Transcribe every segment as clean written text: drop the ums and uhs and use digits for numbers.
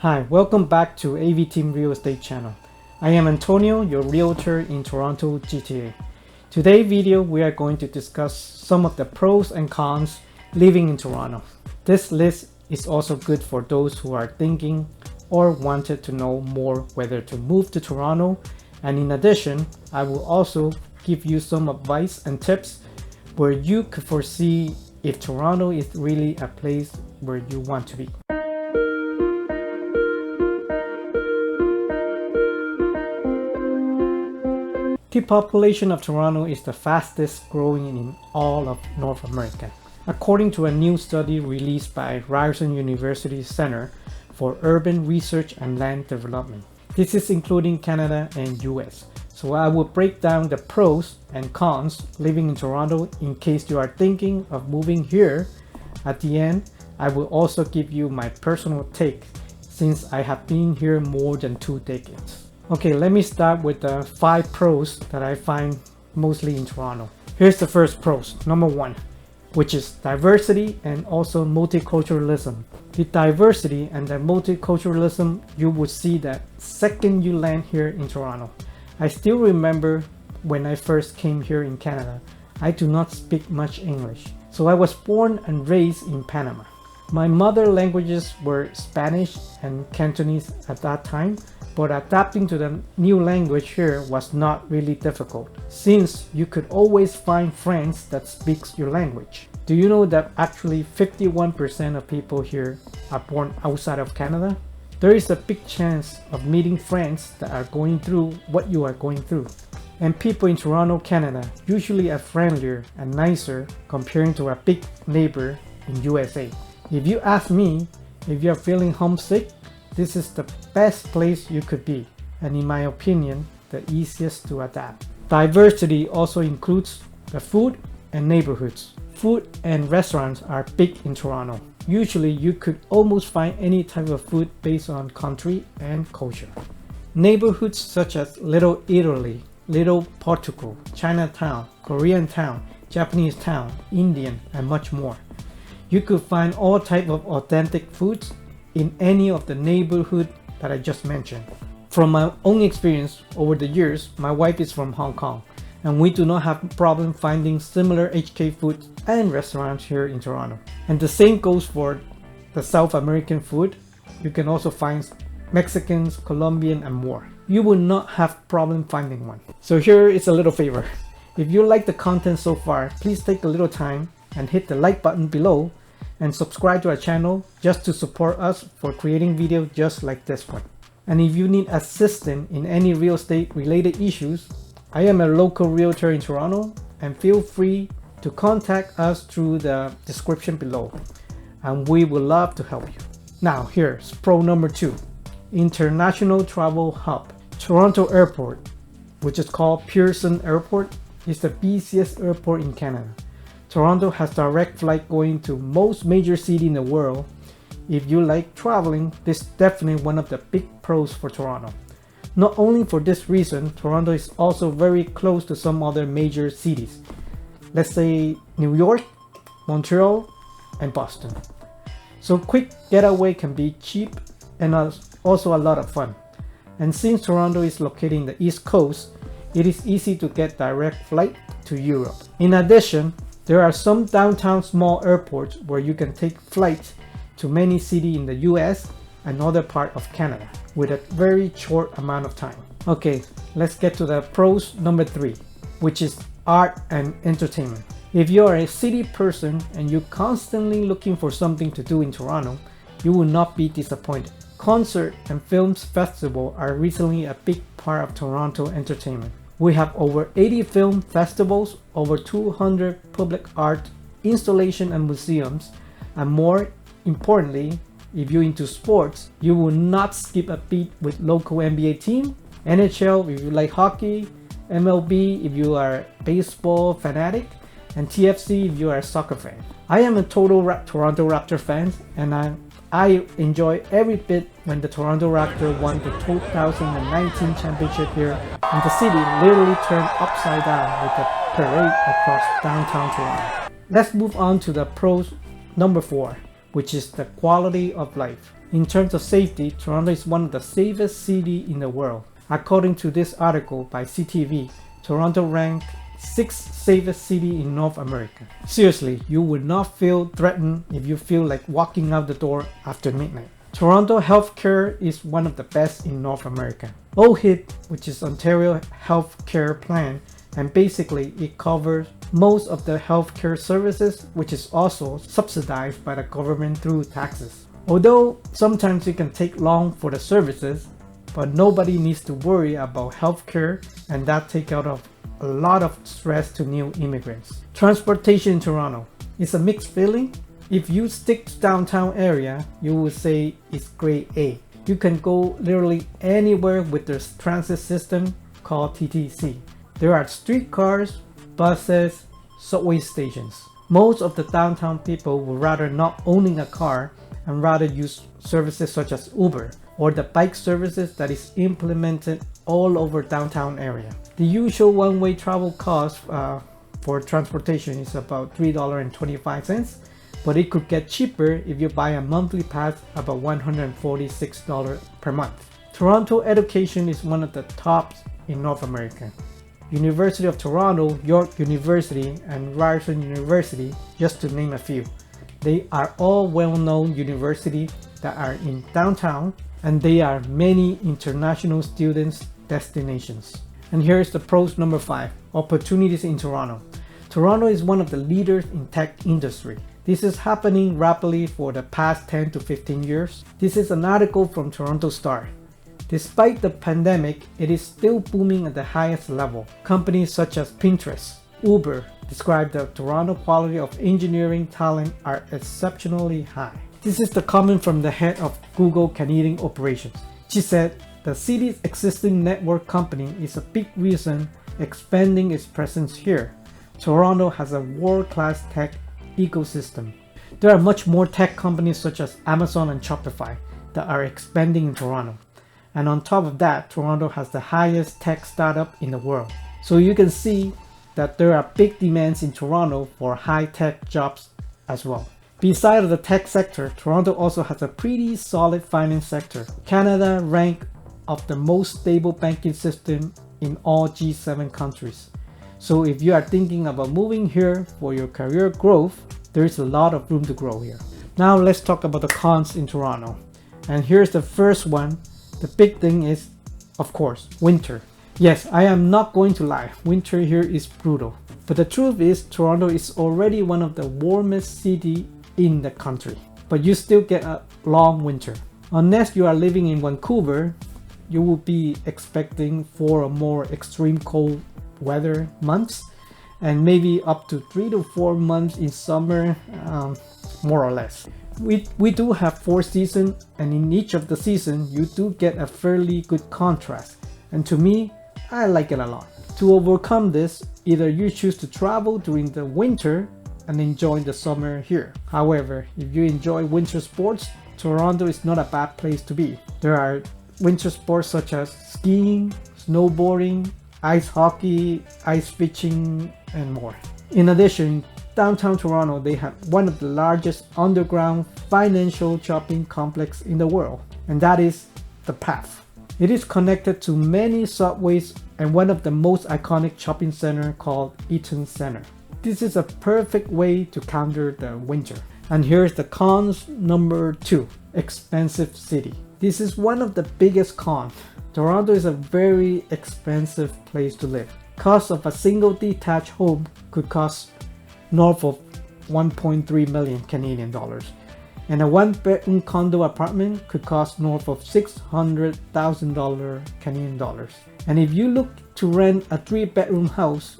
Hi, welcome back to AV Team Real Estate channel. I am Antonio, your realtor in Toronto, GTA. Today's video, we are going to discuss some of the pros and cons living in Toronto. This list is also good for those who are thinking or wanted to know more whether to move to Toronto. And in addition, I will also give you some advice and tips where you could foresee if Toronto is really a place where you want to be. The population of Toronto is the fastest growing in all of North America, according to a new study released by Ryerson University Center for Urban Research and Land Development. This is including Canada and US. So I will break down the pros and cons living in Toronto in case you are thinking of moving here. At the end, I will also give you my personal take since I have been here more than 2 decades. Okay, let me start with the 5 pros that I find mostly in Toronto. Here's the first pros. Number 1, which is diversity and also multiculturalism. The diversity and the multiculturalism, you would see that second you land here in Toronto. I still remember when I first came here in Canada, I do not speak much English. So I was born and raised in Panama. My mother languages were Spanish and Cantonese at that time, but adapting to the new language here was not really difficult, since you could always find friends that speaks your language. Do you know that actually 51% of people here are born outside of Canada? There is a big chance of meeting friends that are going through what you are going through. And people in Toronto, Canada usually are friendlier and nicer comparing to a big neighbor in USA. If you ask me, if you're feeling homesick, this is the best place you could be, and in my opinion, the easiest to adapt. Diversity also includes the food and neighborhoods. Food and restaurants are big in Toronto. Usually you could almost find any type of food based on country and culture. Neighborhoods such as Little Italy, Little Portugal, Chinatown, Korean Town, Japanese Town, Indian, and much more. You could find all types of authentic foods in any of the neighborhood that I just mentioned. From my own experience over the years, my wife is from Hong Kong, and we do not have problem finding similar HK food and restaurants here in Toronto. And the same goes for the South American food. You can also find Mexicans, Colombian, and more. You will not have problem finding one. So here is a little favor. If you like the content so far, please take a little time and hit the like button below and subscribe to our channel just to support us for creating videos just like this one. And if you need assistance in any real estate related issues, I am a local realtor in Toronto, and feel free to contact us through the description below, and we would love to help you. Now here's pro number 2, international travel hub. Toronto Airport, which is called Pearson Airport, is the busiest airport in Canada. Toronto has direct flight going to most major cities in the world. If you like traveling, this is definitely one of the big pros for Toronto. Not only for this reason, Toronto is also very close to some other major cities. Let's say New York, Montreal, and Boston. So quick getaway can be cheap and also a lot of fun. And since Toronto is located in the East Coast, it is easy to get direct flight to Europe. In addition, there are some downtown small airports where you can take flights to many cities in the US and other parts of Canada with a very short amount of time. Okay, let's get to the pros number 3, which is art and entertainment. If you are a city person and you're constantly looking for something to do in Toronto, you will not be disappointed. Concert and films festival are recently a big part of Toronto entertainment. We have over 80 film festivals, over 200 public art installations and museums, and more importantly, if you're into sports, you will not skip a beat with local NBA team, NHL if you like hockey, MLB if you are a baseball fanatic, and TFC if you are a soccer fan. I am a total Toronto Raptor fan, and I enjoy every bit when the Toronto Raptors won the 2019 championship here, and the city literally turned upside down with a parade across downtown Toronto. Let's move on to the pros number 4, which is the quality of life. In terms of safety, Toronto is one of the safest cities in the world. According to this article by CTV, Toronto ranked 6th safest city in North America. Seriously, you would not feel threatened if you feel like walking out the door after midnight. Toronto healthcare is one of the best in North America. OHIP, which is Ontario Healthcare Plan, and basically it covers most of the healthcare services, which is also subsidized by the government through taxes. Although sometimes it can take long for the services, but nobody needs to worry about healthcare, and that takes out of a lot of stress to new immigrants. Transportation in Toronto is a mixed feeling. If you stick to downtown area, you will say it's grade A. You can go literally anywhere with the transit system called TTC. There are streetcars, buses, subway stations. Most of the downtown people would rather not owning a car and rather use services such as Uber or the bike services that is implemented all over downtown area. The usual one-way travel cost for transportation is about $3.25, but it could get cheaper if you buy a monthly pass, about $146 per month. Toronto education is one of the tops in North America. University of Toronto, York University, and Ryerson University, just to name a few. They are all well-known universities that are in downtown, and they are many international students' destinations. And here's the pros number 5, opportunities in Toronto. Toronto is one of the leaders in tech industry. This is happening rapidly for the past 10 to 15 years. This is an article from Toronto Star. Despite the pandemic, it is still booming at the highest level. Companies such as Pinterest, Uber describe the Toronto quality of engineering talent are exceptionally high. This is the comment from the head of Google Canadian operations. She said, the city's existing network company is a big reason expanding its presence here. Toronto has a world-class tech ecosystem. There are much more tech companies such as Amazon and Shopify that are expanding in Toronto. And on top of that, Toronto has the highest tech startup in the world. So you can see that there are big demands in Toronto for high-tech jobs as well. Besides the tech sector, Toronto also has a pretty solid finance sector. Canada ranked of the most stable banking system in all G7 countries. So if you are thinking about moving here for your career growth, there is a lot of room to grow here. Now let's talk about the cons in Toronto. And here's the first one. The big thing is, of course, winter. Yes, I am not going to lie, winter here is brutal. But the truth is, Toronto is already one of the warmest cities in the country. But you still get a long winter. Unless you are living in Vancouver, you will be expecting 4 or more extreme cold weather months, and maybe up to 3 to 4 months in summer, more or less. We do have 4 seasons, and in each of the seasons you do get a fairly good contrast, and to me, I like it a lot. To overcome this, either you choose to travel during the winter and enjoy the summer here. However, if you enjoy winter sports, Toronto is not a bad place to be. There are winter sports such as skiing, snowboarding, ice hockey, ice fishing, and more. In addition, downtown Toronto, they have one of the largest underground financial shopping complex in the world, and that is the Path. It is connected to many subways and one of the most iconic shopping center called Eaton Center. This is a perfect way to counter the winter. And here's the cons number 2, expensive city. This is one of the biggest cons. Toronto is a very expensive place to live. Cost of a single detached home could cost north of 1.3 million Canadian dollars. And a 1-bedroom condo apartment could cost north of $600,000 Canadian dollars. And if you look to rent a 3-bedroom house,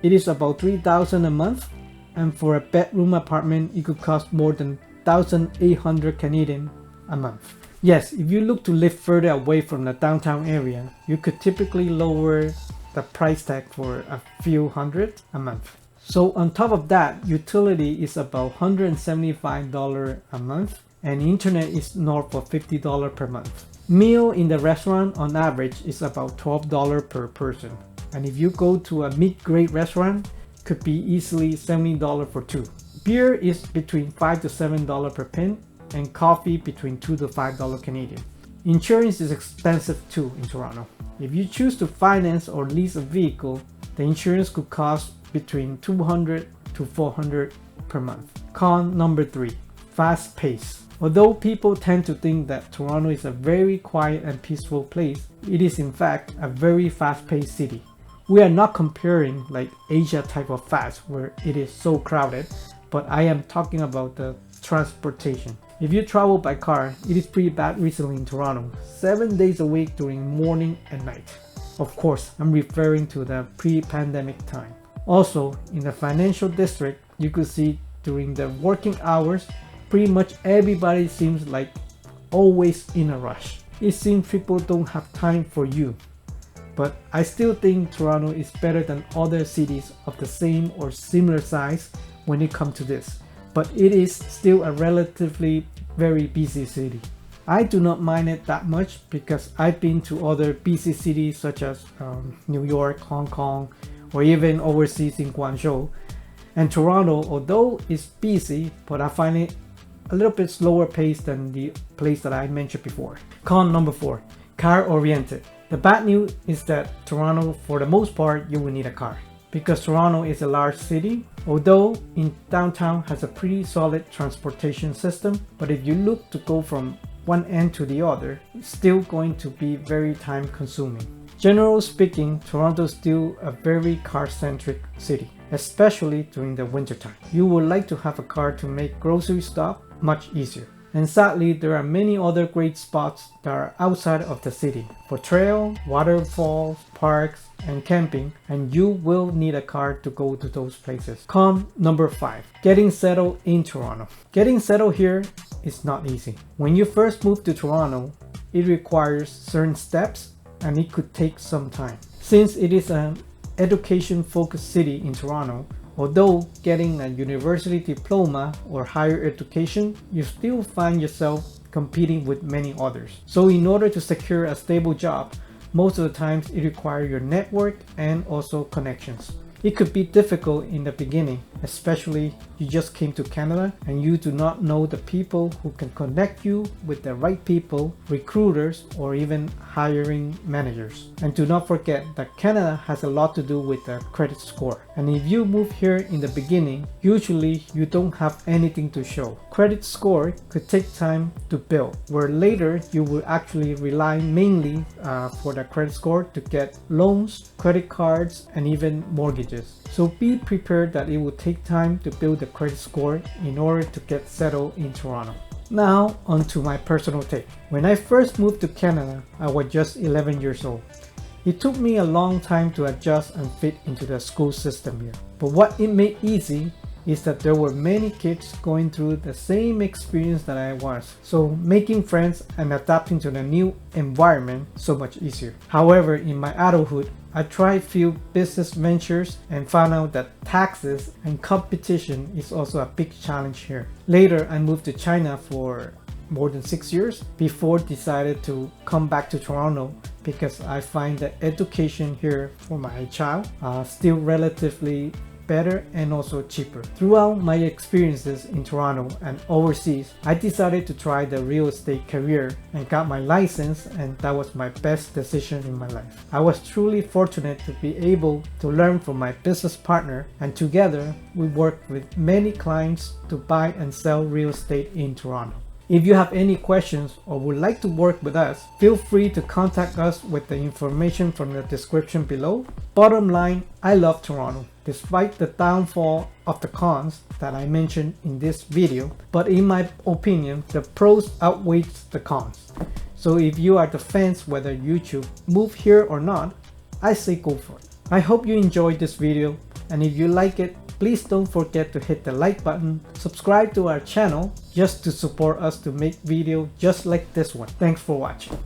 it is about $3,000 a month. And for a bedroom apartment, it could cost more than 1,800 Canadian a month. Yes, if you look to live further away from the downtown area, you could typically lower the price tag for a few hundred a month. So on top of that, utility is about $175 a month, and internet is north of $50 per month. Meal in the restaurant on average is about $12 per person. And if you go to a mid-grade restaurant, it could be easily $70 for 2. Beer is between $5 to $7 per pint, and coffee between $2 to $5 Canadian. Insurance is expensive too in Toronto. If you choose to finance or lease a vehicle, the insurance could cost between $200 to $400 per month. Con number 3, fast pace. Although people tend to think that Toronto is a very quiet and peaceful place, it is in fact a very fast-paced city. We are not comparing like Asia type of fast where it is so crowded, but I am talking about the transportation. If you travel by car, it is pretty bad recently in Toronto, 7 days a week during morning and night. Of course, I'm referring to the pre-pandemic time. Also, in the financial district, you could see during the working hours, pretty much everybody seems like always in a rush. It seems people don't have time for you. But I still think Toronto is better than other cities of the same or similar size when it comes to this. But it is still a relatively very busy city. I do not mind it that much because I've been to other busy cities such as New York, Hong Kong, or even overseas in Guangzhou. And Toronto, although it's busy, but I find it a little bit slower pace than the place that I mentioned before. Con number 4, car-oriented. The bad news is that Toronto, for the most part, you will need a car. Because Toronto is a large city, although in downtown has a pretty solid transportation system, but if you look to go from one end to the other, it's still going to be very time consuming. Generally speaking, Toronto is still a very car-centric city, especially during the wintertime. You would like to have a car to make grocery stop much easier. And sadly, there are many other great spots that are outside of the city for trail, waterfalls, parks, and camping, and you will need a car to go to those places. Con number 5, getting settled in Toronto. Getting settled here is not easy. When you first move to Toronto, it requires certain steps and it could take some time. Since it is an education-focused city in Toronto, although getting a university diploma or higher education, you still find yourself competing with many others. So in order to secure a stable job, most of the times it requires your network and also connections. It could be difficult in the beginning, especially you just came to Canada and you do not know the people who can connect you with the right people, recruiters, or even hiring managers. And do not forget that Canada has a lot to do with the credit score. And if you move here in the beginning, usually you don't have anything to show. Credit score could take time to build, where later you will actually rely mainly for the credit score to get loans, credit cards, and even mortgages. So be prepared that it will take time to build the credit score in order to get settled in Toronto. Now onto my personal take. When I first moved to Canada, I was just 11 years old. It took me a long time to adjust and fit into the school system here. But what it made easy is that there were many kids going through the same experience that I was, so making friends and adapting to the new environment so much easier. However, in my adulthood, I tried few business ventures and found out that taxes and competition is also a big challenge here. Later, I moved to China for more than 6 years before decided to come back to Toronto because I find that education here for my child still relatively better and also cheaper. Throughout my experiences in Toronto and overseas, I decided to try the real estate career and got my license, and that was my best decision in my life. I was truly fortunate to be able to learn from my business partner, and together we worked with many clients to buy and sell real estate in Toronto. If you have any questions or would like to work with us, feel free to contact us with the information from the description below. Bottom line, I love Toronto, despite the downfall of the cons that I mentioned in this video, but in my opinion, the pros outweighs the cons. So if you are the fence whether you should move here or not, I say go for it. I hope you enjoyed this video, and if you like it, please don't forget to hit the like button, subscribe to our channel just to support us to make videos just like this one. Thanks for watching.